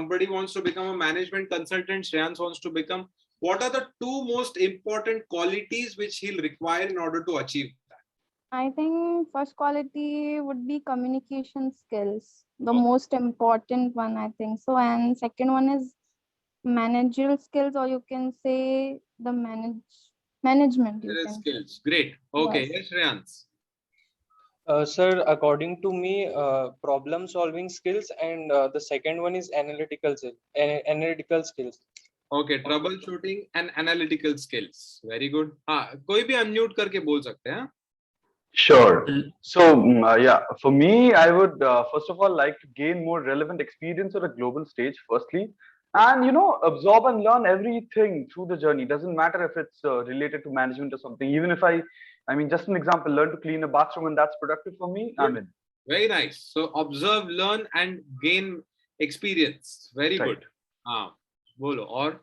somebody wants to become a management consultant, Shreyans wants to become, what are the two most important qualities which he'll require in order to achieve that? I think first quality would be communication skills, the Okay. most important one, I think so. And second one is managerial skills, or you can say the management. You can say. Skills. Great. Okay. Yes. Yes, Shreyans. Sir, according to me, problem solving skills, and the second one is analytical skills. Okay, troubleshooting and analytical skills. Very good. हाँ, कोई भी unmute करके बोल सकते हैं. Sure. So, yeah, for me, I would first of all like to gain more relevant experience on a global stage, firstly, and absorb and learn everything through the journey. Doesn't matter if it's related to management or something. Even if I mean, just an example, learn to clean a bathroom and that's productive for me, I'm in. Very nice. So observe, learn, and gain experience. Very Right. good. हाँ, बोलो और.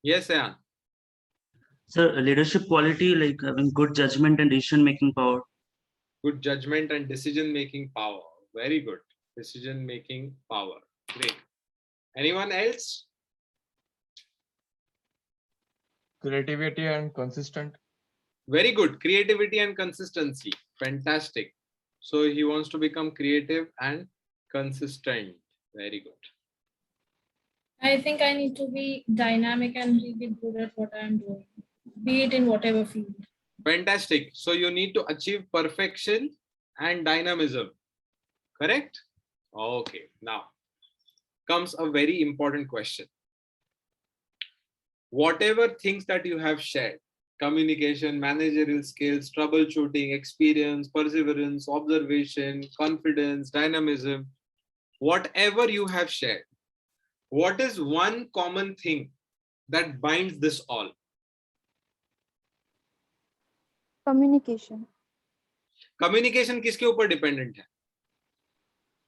Yes, Ayan. Sir, leadership quality like having good judgment and decision-making power. Good judgment and decision-making power. Very good. Decision-making power. Great. Anyone else? Creativity and consistent. Very good. Creativity and consistency. Fantastic. So he wants to become creative and consistent. Very good. I think I need to be dynamic and really good at what I'm doing, be it in whatever field. Fantastic. So you need to achieve perfection and dynamism. Correct? Okay. Now comes a very important question. Whatever things that you have shared, communication, managerial skills, troubleshooting, experience, perseverance, observation, confidence, dynamism, whatever you have shared, what is one common thing that binds this all? Communication. Communication किसके ऊपर dependent है?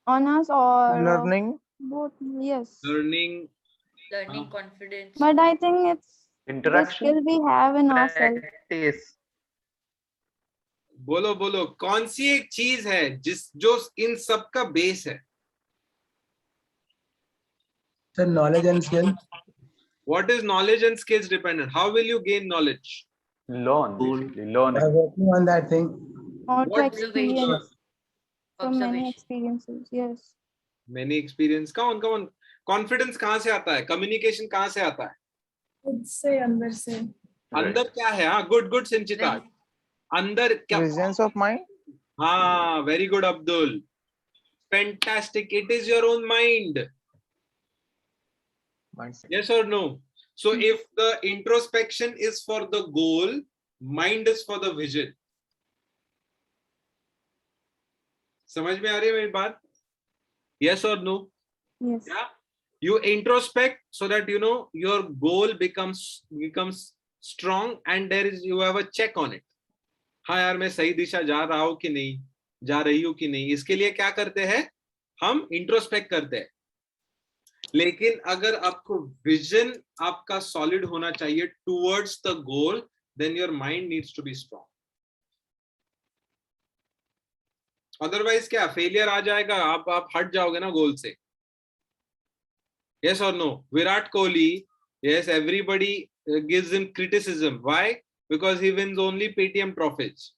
On us or Learning. both? Yes. Learning. Confidence. But I think it's the Interaction. skill we have in ourselves. Practice. बोलो बोलो कौन सी एक चीज है जो इन सब का बेस है? Sir, knowledge and skill. What is knowledge and skills dependent? How will you gain knowledge? Learn, basically. Learn. By working on that thing. Or to What experience. So many Observation. experiences. Yes. Many experience. Come on. Confidence कहाँ से आता है? Communication कहाँ से आता है? खुद से अंदर से. अंदर क्या है? हाँ, good Sinchita. अंदर क्या? Presence of mind. हाँ, very good Abdul. Fantastic. It is your own mind. Mindset. Yes or no? So if the introspection is for the goal, mind is for the vision. समझ में आ रही है मेरी बात? Yes or no? Yes. Yeah. You introspect so that your goal becomes strong and you have a check on it. हाँ यार मैं सही दिशा जा रहा हूँ कि नहीं, जा रही हूँ कि नहीं. इसके लिए क्या करते हैं? हम इंट्रोस्पेक्ट करते हैं. लेकिन अगर आपको विजन आपका सॉलिड होना चाहिए towards the goal, then your mind needs to be strong. Otherwise क्या फेलियर आ जाएगा, आप हट जाओगे ना गोल से. Yes or no? Virat Kohli, yes, everybody gives him criticism. Why? Because he wins only PTM trophies.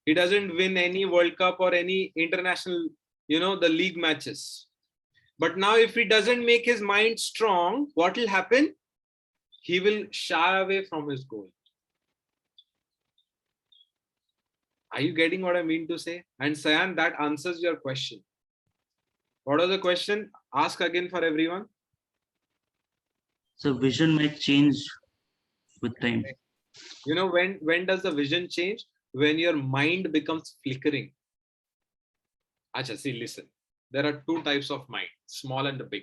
He doesn't win any World Cup or any international, the league matches. But now if he doesn't make his mind strong, what will happen? He will shy away from his goal. Are you getting what I mean to say? And Sayan, that answers your question. What was the question? Ask again for everyone. So vision might change with time. When does the vision change? When your mind becomes flickering. Acha, see, listen. There are two types of mind, small and the big.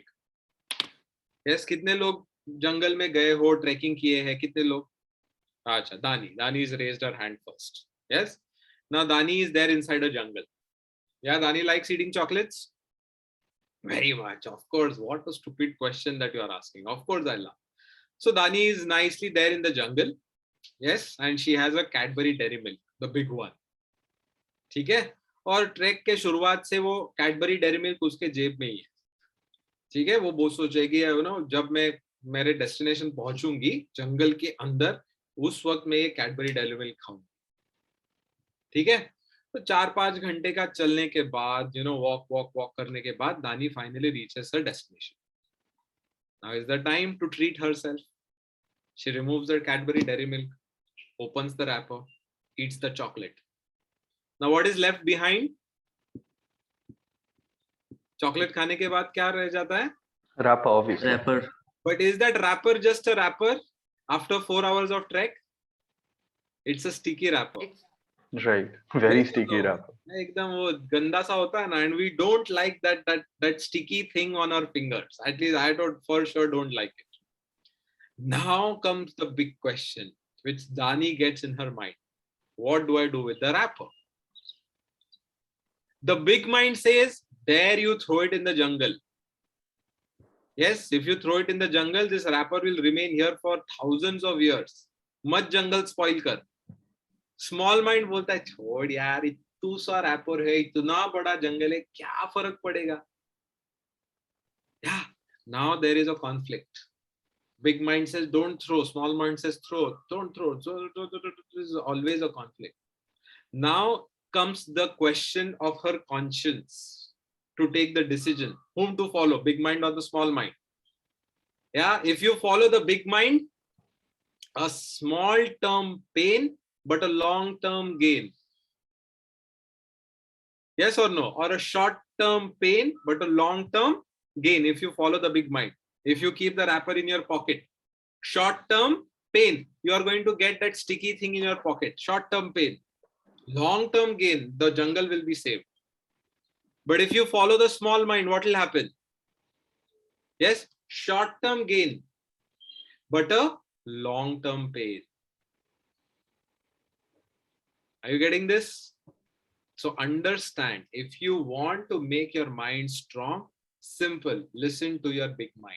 Yes, कितने लोग जंगल में गए हो, trekking किए हैं, कितने लोग? अच्छा, Dani is raised her hand first. Yes. Now Dani is there inside a jungle. Yeah, Dani likes eating chocolates. Very much, of course. What a stupid question that you are asking. Of course, I love. So Dani is nicely there in the jungle. Yes, and she has a Cadbury Dairy Milk, the big one. ठीक है? और track के शुरुआत से वो Cadbury dairy milk उसके जेब में ही है, ठीक है। वो सोचेगी जब मैं मेरे डेस्टिनेशन पहुंचूंगी जंगल के अंदर, उस वक्त मैं ये कैडबरी डेयरी मिल्क खाऊंगी, ठीक है। तो 4-5 घंटे का चलने के बाद वॉक करने के बाद दानी finally reaches her destination. Now is the time to treat herself. She removes her Cadbury Dairy Milk, opens the wrapper, eats the chocolate. Now what is left behind? Chocolate खाने के बाद क्या रह जाता है? Wrapper, obviously. Wrapper. But is that wrapper just a wrapper after 4 hours of trek? It's a sticky wrapper. Right. Very sticky wrapper. एकदम वो गंदा सा होता है ना, and we don't like that sticky thing on our fingers. At least I for sure don't like it. Now comes the big question, which Dani gets in her mind. What do I do with the wrapper? The big mind says, dare you throw it in the jungle. Yes, if you throw it in the jungle, this wrapper will remain here for thousands of years. मत jungle spoil कर. Small mind बोलता है, छोड़ यार, इतना सा wrapper है, इतना बड़ा जंगल है, क्या फर्क पड़ेगा? Yeah, now there is a conflict. Big mind says don't throw, small mind says throw, don't throw. So there is always a conflict. Now comes the question of her conscience to take the decision whom to follow, big mind or the small mind. Yeah, if you follow the big mind, a small term pain but a long term gain. Yes or no? Or a short term pain but a long term gain if you follow the big mind. If you keep the wrapper in your pocket, short term pain, you are going to get that sticky thing in your pocket, short term pain. Long term gain, the jungle will be saved. But if you follow the small mind, what will happen? Yes, short term gain but a long term pain. Are you getting this? So understand, if you want to make your mind strong, simple, listen to your big mind.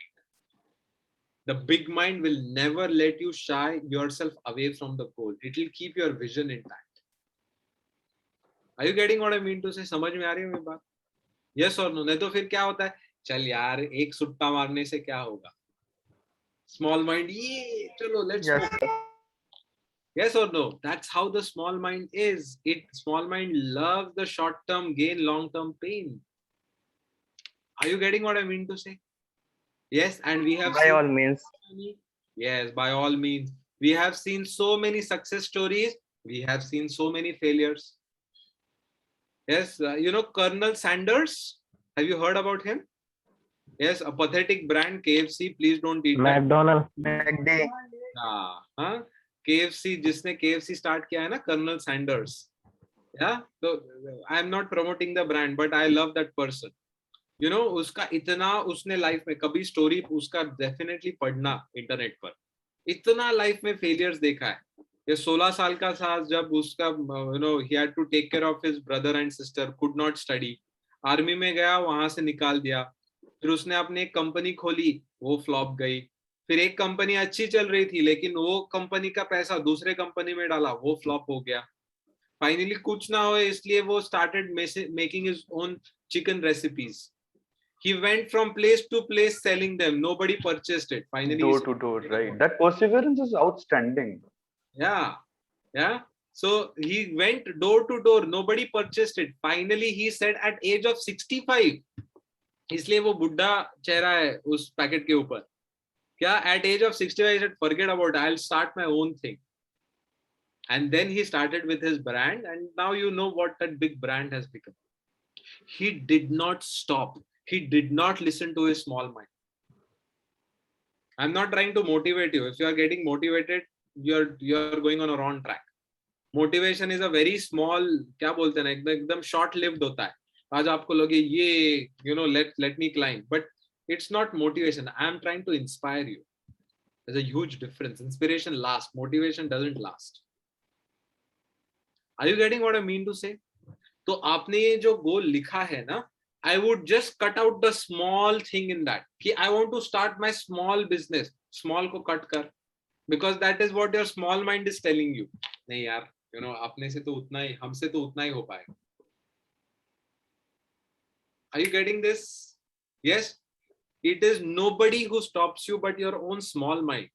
The big mind will never let you shy yourself away from the goal. It will keep your vision intact. Are you getting what I mean to say? समझ में आ रही है मेरी बात? Yes or no? नहीं तो फिर क्या होता है? चल यार, एक सुट्टा मारने से क्या होगा? Small mind, ये चलो, let's go. Yes or no? That's how the small mind is. Small mind loves the short-term gain, long-term pain. Are you getting what I mean to say? Yes, and we have by all means. Yes, by all means. We have seen so many success stories. We have seen so many failures. Yes, Colonel Sanders. Have you heard about him? Yes, a pathetic brand, KFC. Please don't eat McDonald's, McD. हाँ, KFC, जिसने KFC start किया है ना, Colonel Sanders. Yeah, so I am not promoting the brand, but I love that person. उसका इतना, उसने life में कभी स्टोरी उसका डेफिनेटली पढ़ना इंटरनेट पर, इतना लाइफ में फेलियर्स देखा है. ये 16 साल का था जब उसका he had to take care of his brother and sister, could not study. Army में गया, वहां से निकाल दिया. फिर उसने अपनी एक कंपनी खोली, वो फ्लॉप गई. फिर एक कंपनी अच्छी चल रही थी, लेकिन वो कंपनी का पैसा दूसरे कंपनी में डाला, वो फ्लॉप हो गया. फाइनली कुछ ना हो, इसलिए वो started making his own chicken recipes. He went from place to place selling them. Nobody purchased it. Finally, door to door, right? That perseverance is outstanding. Yeah, yeah. So he went door to door. Nobody purchased it. Finally, he said at age of 65. इसलिए वो बुड्ढा चेहरा है उस packet के ऊपर. क्या? At age of 65, he said, "Forget about it. I'll start my own thing." And then he started with his brand, and now you know what that big brand has become. He did not stop. He did not listen to his small mind. I'm not trying to motivate you. If you are getting motivated, you're going on a wrong track. Motivation is a very small, क्या बोलते हैं ना, एकदम short lived होता है. आज आपको लगे ये let me climb, but it's not motivation. I'm trying to inspire you. There's a huge difference. Inspiration lasts, motivation doesn't last. Are you getting what I mean to say? तो आपने ये जो गोल लिखा है ना, I would just cut out the small thing in that. कि I want to start my small business. Small को cut कर, because that is what your small mind is telling you. नहीं यार, अपने से तो उतना ही, हमसे तो उतना ही हो पाएगा. Are you getting this? Yes. It is nobody who stops you but your own small mind.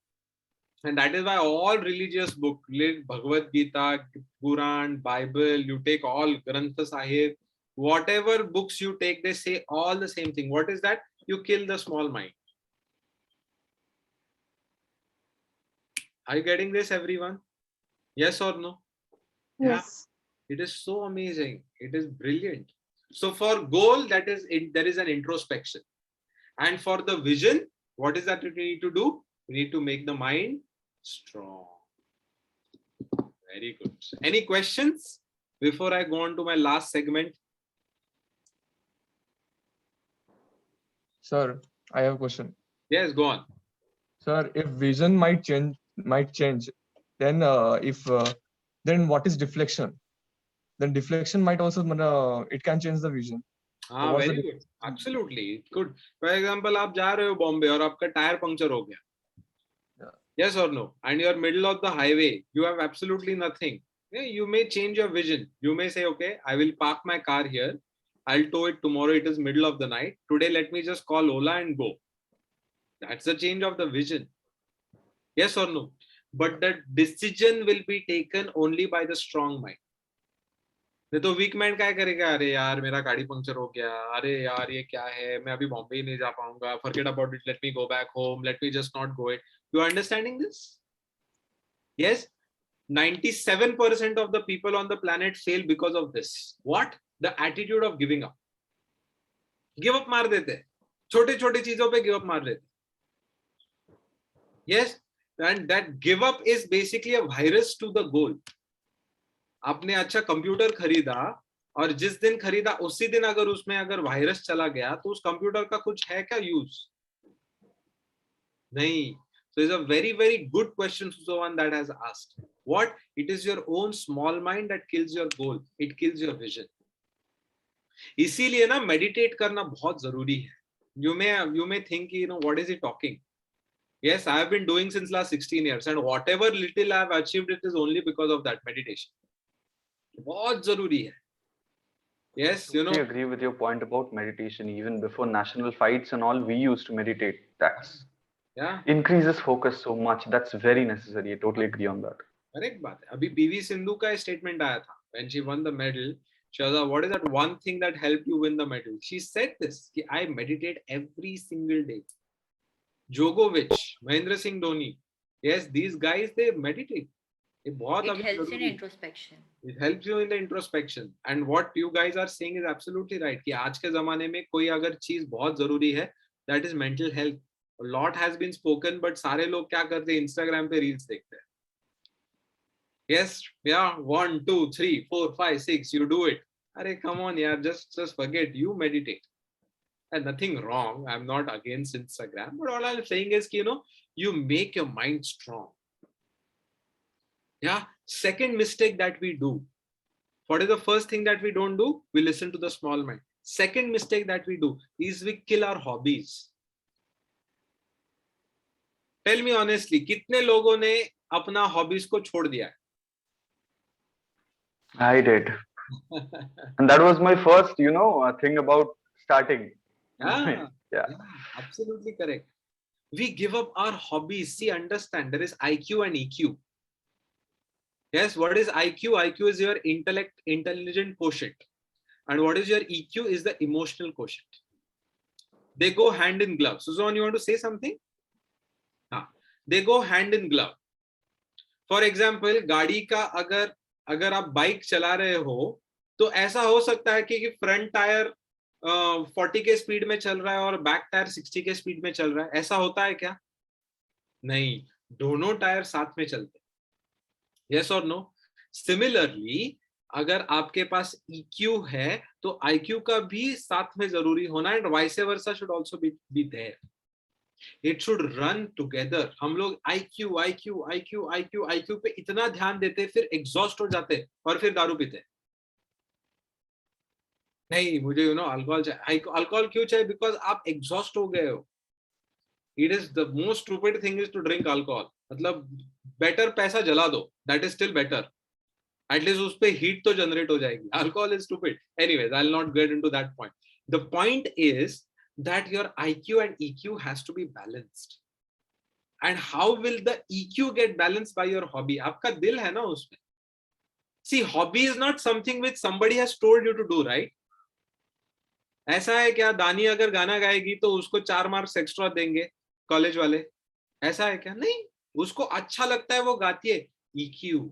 And that is why all religious books, like Bhagavad Gita, Quran, Bible, you take all Granth Sahib, whatever books you take, they say all the same thing. What is that? You kill the small mind. Are you getting this, everyone? Yes or no? Yes. Yeah. It is so amazing. It is brilliant. So for goal, that is there is an introspection. And for the vision, what is that we need to do? We need to make the mind strong. Very good. Any questions before I go on to my last segment? Sir, I have a question. Yes, go on. Sir, if vision might change, then then what is deflection? Then deflection might also it can change the vision. हाँ, what's the very good. Absolutely, good. For example, आप जा रहे हो बॉम्बे और आपका tyre puncture हो गया. Yes or no? And you're middle of the highway. You have absolutely nothing. Yeah, you may change your vision. You may say, okay, I will park my car here. I'll tow it tomorrow. It is middle of the night. Today, let me just call Ola and go. That's the change of the vision. Yes or no? But the decision will be taken only by the strong mind. नहीं तो week mind क्या करेगा? अरे यार मेरा गाड़ी puncture हो गया, अरे यार ये क्या है, मैं अभी बॉम्बे ही नहीं जा पाऊंगा, forget about it, let me go back home, let me just not go it. You are understanding this? Yes, 97% of the people on the planet fail because of this. What? The attitude of giving up. Give up मार देते, छोटे छोटे चीजों पे give up मार देते. Yes, and that give up is basically a virus to the goal. आपने अच्छा कंप्यूटर खरीदा और जिस दिन खरीदा उसी दिन अगर उसमें अगर वायरस चला गया तो उस कंप्यूटर का कुछ है क्या यूज? नहीं. So it's a very, very good question to someone that has asked. What? It is your own small mind that kills your goal. It kills your vision. इसीलिए ना meditate करना बहुत जरूरी है. You may think, what is he talking? Yes, I have been doing since last 16 years and whatever little I have achieved, it is only because of that meditation. बहुत जरूरी है. Yes, I agree with your point about meditation. Even before national fights and all, we used to meditate. That's increases focus so much. That's very necessary. I totally agree on that. Correct बात है. अभी PV Sindhu का statement आया था. When she won the medal, she was like, what is that one thing that helped you win the medal? She said this, कि I meditate every single day. Djokovic, Mahendra Singh Dhoni, yes, these guys, they meditate. It helps in introspection. It helps you in the introspection. And what you guys are saying is absolutely right. कि आज के ज़माने में कोई अगर चीज़ बहुत ज़रूरी है, that is mental health. A lot has been spoken, but सारे लोग क्या करते हैं? Instagram पे reels देखते हैं. Yes, yeah, 1, 2, 3, 4, 5, 6, you do it. Arey, come on, yeah, just forget. You meditate. And nothing wrong. I'm not against Instagram, but all I'm saying is, you make your mind strong. Yeah. Second mistake that we do. What is the first thing that we don't do? We listen to the small mind. Second mistake that we do is we kill our hobbies. Tell me honestly, कितने लोगों ने अपना hobbies को छोड़ दिया है? I did. And that was my first, thing about starting. Yeah, absolutely correct. We give up our hobbies. See, understand, there is IQ and EQ. Yes, what is IQ? IQ is your intelligent quotient. And what is your EQ is the emotional quotient. They go hand in glove. Suzanne, you want to say something? They go hand in glove. For example, गाड़ी का अगर आप bike चला रहे हो तो ऐसा हो सकता है कि फ्रंट टायर 40 के स्पीड में चल रहा है और बैक टायर 60 के स्पीड में चल रहा है. ऐसा होता है क्या? नहीं, दोनों टायर साथ में चलते हैं. Yes or no? Similarly, अगर आपके पास EQ है तो IQ का भी साथ में जरूरी होना, and vice versa should also be there. It should run together. हम लोग IQ पे इतना ध्यान देते फिर एग्जॉस्ट हो जाते और फिर दारू पीते. नहीं, मुझे अल्कोहल चाहिए. अल्कोहल क्यों चाहिए? बिकॉज आप एग्जॉस्ट हो गए हो. It is the most stupid thing is to drink alcohol. मतलब better पैसा जला दो. That is still better. At least उस पे heat तो generate हो जाएगी. Alcohol is stupid. Anyways, I'll not get into that point. The point is that your IQ and EQ has to be balanced. And how will the EQ get balanced by your hobby? आपका दिल है ना उसमें. See, hobby is not something which somebody has told you to do, right? ऐसा है क्या दानी अगर गाना गाएगी तो उसको 4 मार्क्स एक्स्ट्रा देंगे कॉलेज वाले? ऐसा है क्या? नहीं, उसको अच्छा लगता है वो गाती है. EQ.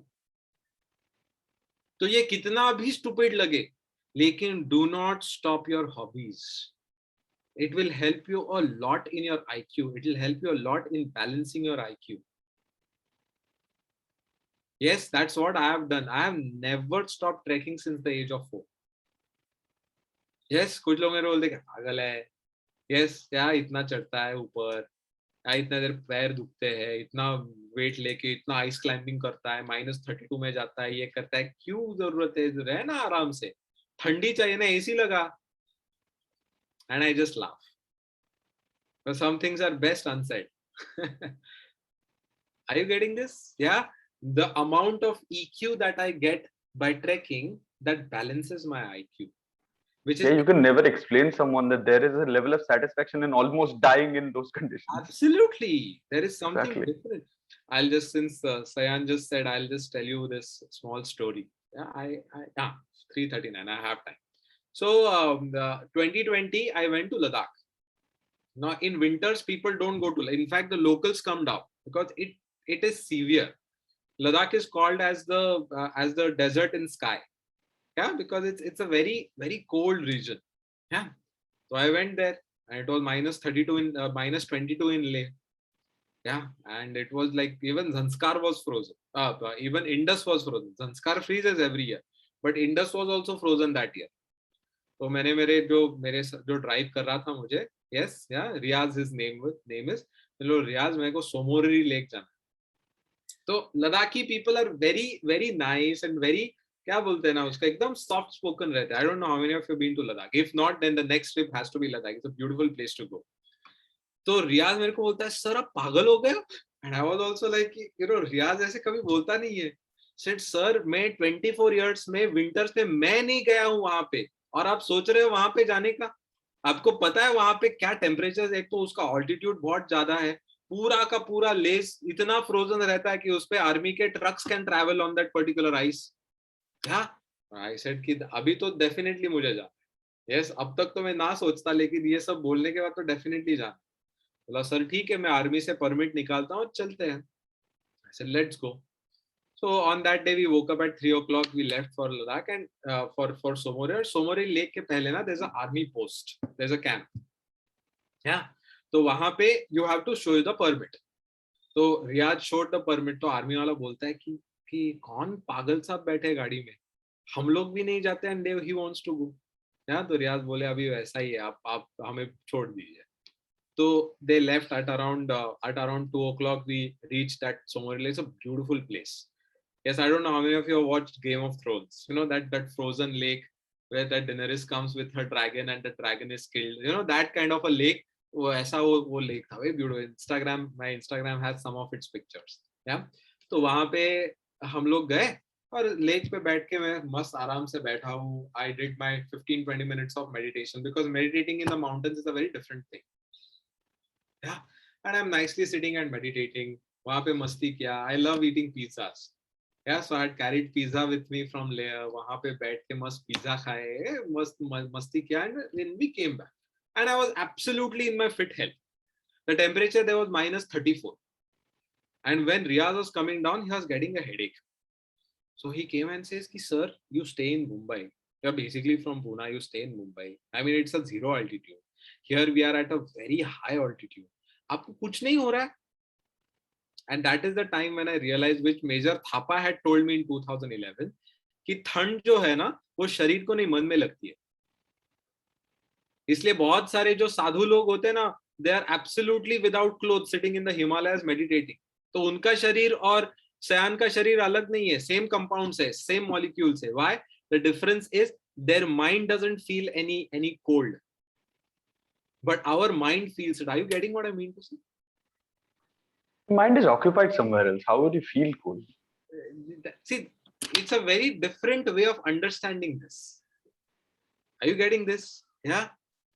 तो ये कितना भी स्टूपिड लगे, लेकिन do not stop your hobbies. It will help you a lot in your IQ. It will help you a lot in balancing your IQ. Yes, that's what I have done. I have never stopped trekking since the age of 4. Yes, कुछ लोग मेरे बोलते हैं पागल है. Yes, क्या इतना चढ़ता है ऊपर, क्या इतना देर पैर दुखते हैं, इतना वेट लेके इतना आइस क्लाइंबिंग करता है, -32 में जाता है, ये करता है, क्यों जरूरत है? रहना आराम से, ठंडी चाहिए ना, एसी लगा. And I just laugh. But some things are best unsaid. Are you getting this? Yeah. The amount of EQ that I get by trekking, that balances my IQ. Which is you can never explain someone that there is a level of satisfaction in almost dying in those conditions. Absolutely. There is something Exactly. different. I'll just, since Sayan just said, I'll just tell you this small story. Yeah, 3:39, I have time. So 2020, I went to Ladakh. Now in winters, people don't go to, in fact, the locals come down because it is severe. Ladakh is called as the desert in sky. Yeah, because it's a very, very cold region. Yeah. So I went there and it was -32 in -22 in Leh. Yeah, and it was like even Zanskar was frozen. Even Indus was frozen. Zanskar freezes every year, but Indus was also frozen that year. तो मैंने मेरे जो drive कर रहा था मुझे, yes, yeah, Riaz, his name is, चलो रियाज, मेरे को सोमोरी लेक जाना. तो Ladakhi people are very, very nice and very, क्या बोलते हैं ना उसका, एकदम soft spoken रहते हैं. I don't know how many of you have been to Ladakh. If not, then the next trip has to be Ladakh. It's a beautiful place to go. तो रियाज मेरे को बोलता है, सर आप पागल हो गए? And I was also like, रियाज ऐसे कभी बोलता नहीं है. Said, सर मैं 24 years में winters में मैं नहीं गया हूँ वहां पे, और आप सोच रहे हो वहां पे जाने का? आपको पता है वहां पे क्या टेम्परेचर? एक तो उसका ऑल्टीट्यूड बहुत ज्यादा है, पूरा का पूरा लेस इतना फ्रोजन रहता है कि उस पे आर्मी के trucks can travel on that particular ice. क्या? आई सेड कि अभी तो डेफिनेटली मुझे जाना है. यस, अब तक तो मैं ना सोचता, लेकिन ये सब बोलने के बाद तो डेफिनेटली जाना. बोला सर ठीक है, मैं आर्मी से परमिट निकालता हूँ, चलते हैं. I said let's go. So on that day we woke up at 3 o'clock. We left for Ladakh and for Somore. Somore Lake के पहले ना there's a army post. There's a camp. Yeah. तो वहाँ पे you have to show the permit. तो रियाज showed the permit. तो army वाला बोलता है कि कौन पागल साहब बैठे गाड़ी में, हम लोग भी नहीं जाते, and he wants to go. Yeah. तो रियाज बोले अभी वैसा ही है, आप हमें छोड़ दीजिए. So they left at around 2 o'clock. We reached that Somore Lake. It's a beautiful place. Yes, I don't know how many of you have watched Game of Thrones. You know that frozen lake where that Daenerys comes with her dragon and the dragon is killed. You know that kind of a lake. वो ऐसा वो lake था, very beautiful. My Instagram has some of its pictures. Yeah. तो वहाँ पे हम लोग गए और लेक पे बैठ के मैं मस्त आराम से बैठा हूँ. I did my 15-20 minutes of meditation because meditating in the mountains is a very different thing. Yeah. And I'm nicely sitting and meditating. वहाँ पे मस्ती किया. I love eating pizzas. Yeah, so I had carried pizza with me from Leh. वहाँ पे बैठ के मस्त pizza खाए, मस्ती किया, and then we came back. And I was absolutely in my fit health. The temperature there was -34. And when Riaz was coming down, he was getting a headache. So he came and says, sir, you stay in Mumbai. You're basically from Pune, you stay in Mumbai. I mean, it's a 0 altitude. Here we are at a very high altitude. आपको कुछ नहीं हो रहा है? And that is the time when I realized, which Major Thapa had told me in 2011, कि ठंड जो है ना वो शरीर को नहीं मन में लगती है. इसलिए बहुत सारे जो साधु लोग होते हैं ना, they are absolutely without clothes sitting in the Himalayas meditating. तो उनका शरीर और सयान का शरीर अलग नहीं है, same compounds है, same molecules है. Why? The difference is their mind doesn't feel any cold, but our mind feels it. Are you getting what I mean to say? Mind is occupied somewhere else. How would you feel cold? See, it's a very different way of understanding this. Are you getting this? Yeah.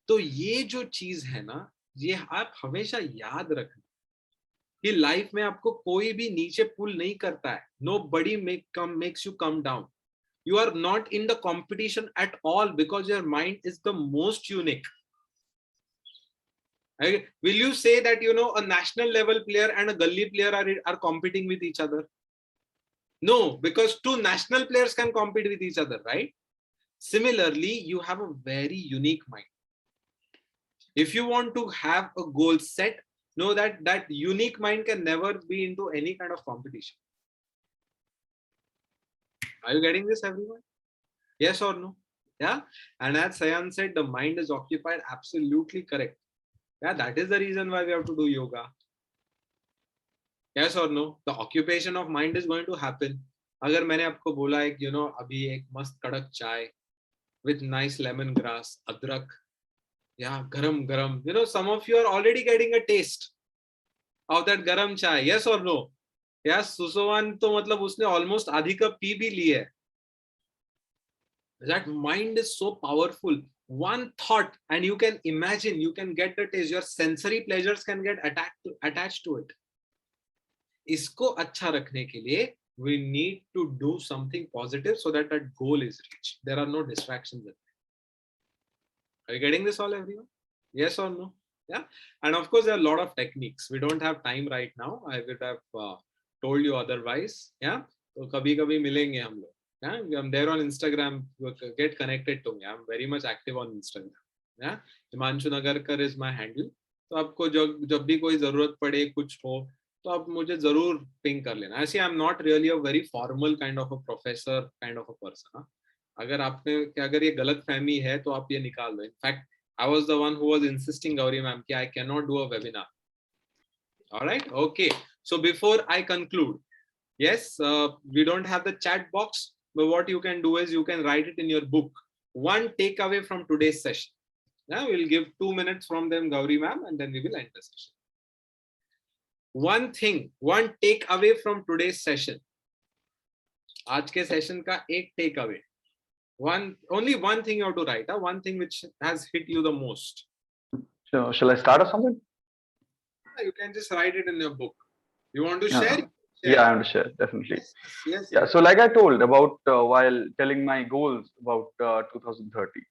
तो ये जो चीज है ना, ये आप हमेशा याद रखना कि लाइफ में आपको कोई भी नीचे पुल नहीं करता है. Nobody makes you come down. You are not in the competition at all because your mind is the most unique. Will you say that a national level player and a gully player are competing with each other? No, because two national players can compete with each other, right? Similarly, you have a very unique mind. If you want to have a goal set, know that that unique mind can never be into any kind of competition. Are you getting this, everyone? Yes or no? Yeah. And as Sayan said, the mind is occupied. Absolutely correct. Yeah, that is the reason why we have to do yoga. Yes or no? The occupation of mind is going to happen. अगर मैंने आपको बोला है कि अभी एक मस्त कड़क चाय with nice lemongrass, adrak, yeah, garam garam. Some of you are already getting a taste of that garam chai. Yes or no? Yes, Susovan तो मतलब उसने almost आधी कप पी भी ली है. That mind is so powerful. One thought and you can imagine, you can get the taste. Your sensory pleasures can get attached to it. इसको अच्छा रखने के लिए we need to do something positive so that that goal is reached. There are no distractions. Are you getting this all, everyone? Yes or no? Yeah. And of course, there are a lot of techniques. We don't have time right now. I would have told you otherwise. Yeah. So kabhi milenge hum log. Yeah. I'm there on Instagram. Get connected to me. I'm very much active on Instagram. Yeah. Himanshu Nagarkar is my handle. तो आपको जब भी कोई जरूरत पड़े कुछ हो तो आप मुझे जरूर पिंग कर लेना. ऐसे I am not really a very formal kind of a professor kind of a person. अगर ये गलत फहमी है तो आप ये निकाल दो. In fact I was the one who was insisting, Gauri ma'am, कि I cannot do a webinar. All right, okay. So before I conclude, yes, we don't have the chat box, but what you can do is you can write it in your book. One takeaway from today's session. Now we'll give 2 minutes from them, Gauri ma'am, and then we will end the session. One thing, one takeaway from today's session. आज के session का एक takeaway. Only one thing you have to write. One thing which has hit you the most. So shall I start or something? You can just write it in your book. You want to share? Yeah, I want to share, definitely. Yes. Yeah, so like I told about while telling my goals about 2030.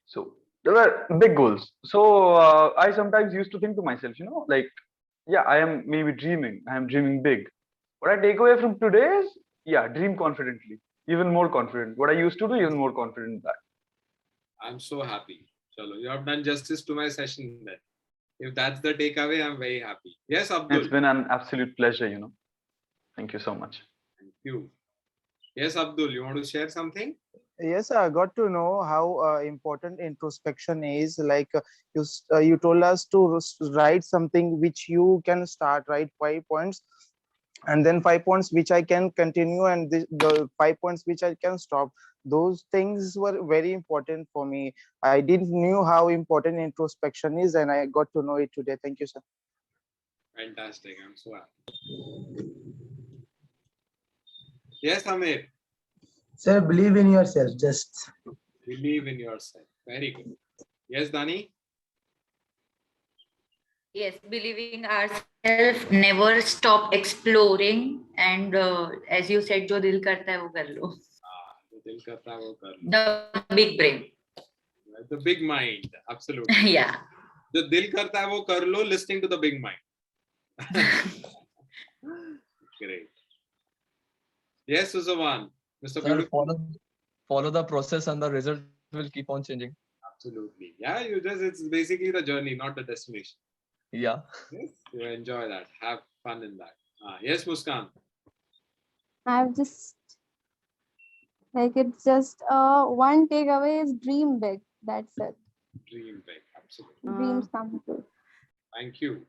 So there were big goals. So I sometimes used to think to myself, like, yeah, I am maybe dreaming. I am dreaming big. What I take away from today is, yeah, dream confidently. Even more confident. What I used to do, even more confident that. I'm so happy. Chalo, you have done justice to my session then. If that's the takeaway, I'm very happy. Yes, Abdul. It's been an absolute pleasure, Thank you so much. Thank you. Yes, Abdul, you want to share something? Yes, I got to know how important introspection is. Like you told us to write something which you can start, write 5 points, and then 5 points which I can continue, and the 5 points which I can stop. Those things were very important for me. I didn't knew how important introspection is, and I got to know it today. Thank you, sir. Fantastic. I'm so happy. Yes, Amir. Sir, believe in yourself. Just believe in yourself. Very good. Yes, Dani. Yes, believing ourselves, never stop exploring, and as you said, जो दिल करता है वो कर लो. जो दिल करता है वो कर लो. The big brain. The big mind. Absolutely. Yeah. जो दिल करता है वो कर लो. Listening to the big mind. Great. Yes, Suzavan. Mr. Sir, follow the process and the result will keep on changing. Absolutely. Yeah, it's basically the journey, not the destination. Yeah. Yes, you enjoy that. Have fun in that. Yes, Muskan. I've just it's just one takeaway is dream big. That's it. Dream big. Absolutely. Dreams come true. Thank you.